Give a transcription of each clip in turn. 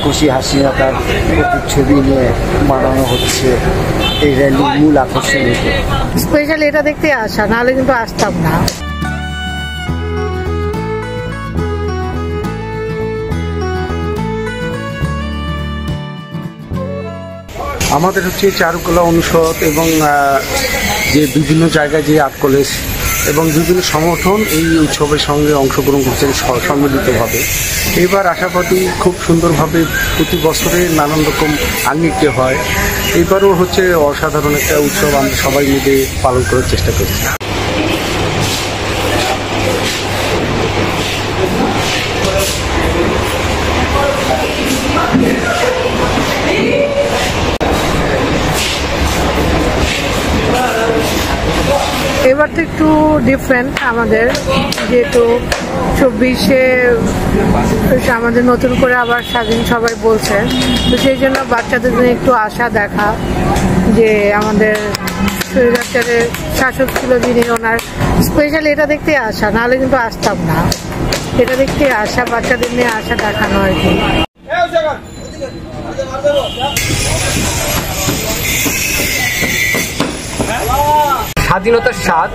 খুশি হাসিনা তার ছবি নিয়ে বানানো হচ্ছে এই র্যালির মূল আকর্ষণ। স্পেশালি এটা দেখতে আসা, নাহলে কিন্তু আসতাম না। আমাদের হচ্ছে চারুকলা অনুষদ এবং যে বিভিন্ন জায়গায় যে আর্ট কলেজ এবং বিভিন্ন সংগঠন এই উৎসবের সঙ্গে অংশগ্রহণ করছেন সম্মিলিতভাবে। এবার আশাবাদী খুব সুন্দরভাবে প্রতি বছরে নানান রকম আঙ্গিকে হয়। এবারও হচ্ছে অসাধারণ একটা উৎসব আমরা সবাই মিলে পালন করার চেষ্টা করছি। এবার তো একটু ডিফারেন্ট আমাদের, যেহেতু 24-এ আমাদের নতুন করে আবার স্বাধীন সবাই বলছে, তো সেই জন্য বাচ্চাদের জন্য একটু আশা দেখা যে আমাদের স্বৈরাচারের শাসক ছিল যিনি, ওনার স্পেশালি এটা দেখতে আসা, নাহলে কিন্তু আসতাম না। এটা দেখতে আসা, বাচ্চাদের নিয়ে আশা দেখানো আর কি। স্বাধীনতার স্বাদ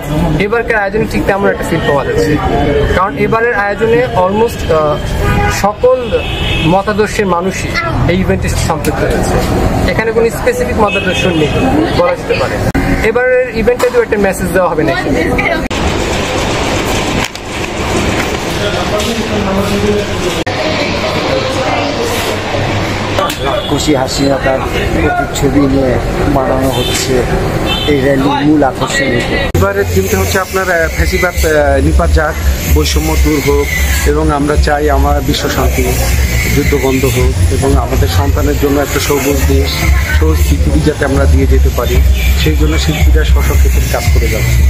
এবারকার আয়োজনে ঠিক তেমন একটা ফিল পাওয়া যাচ্ছে, কারণ এবারের আয়োজনে অলমোস্ট সকল মতাদর্শের মানুষই এই ইভেন্টে সম্পৃক্ত হয়েছে। এখানে কোনো স্পেসিফিক মতাদর্শ নেই বলা যেতে পারে। এবারের ইভেন্টে তো একটা মেসেজ দেওয়া হবে না। খুশি হাসিনা তার ছবি নিয়ে বানানো হচ্ছে এই র্যালির মূল আকর্ষণ। এবারের থিমটা হচ্ছে আপনার ফ্যাসিবাদ নিপাত যাক, বৈষম্য দূর হোক এবং আমরা চাই আমার বিশ্ব শান্তি, যুদ্ধ বন্ধ হোক এবং আমাদের সন্তানের জন্য একটা সবুজ দেশ, সবুজ পৃথিবী যাতে আমরা দিয়ে যেতে পারি, সেই জন্য শিল্পীরা স্ব-স্ব ক্ষেত্রে কাজ করে যাচ্ছে।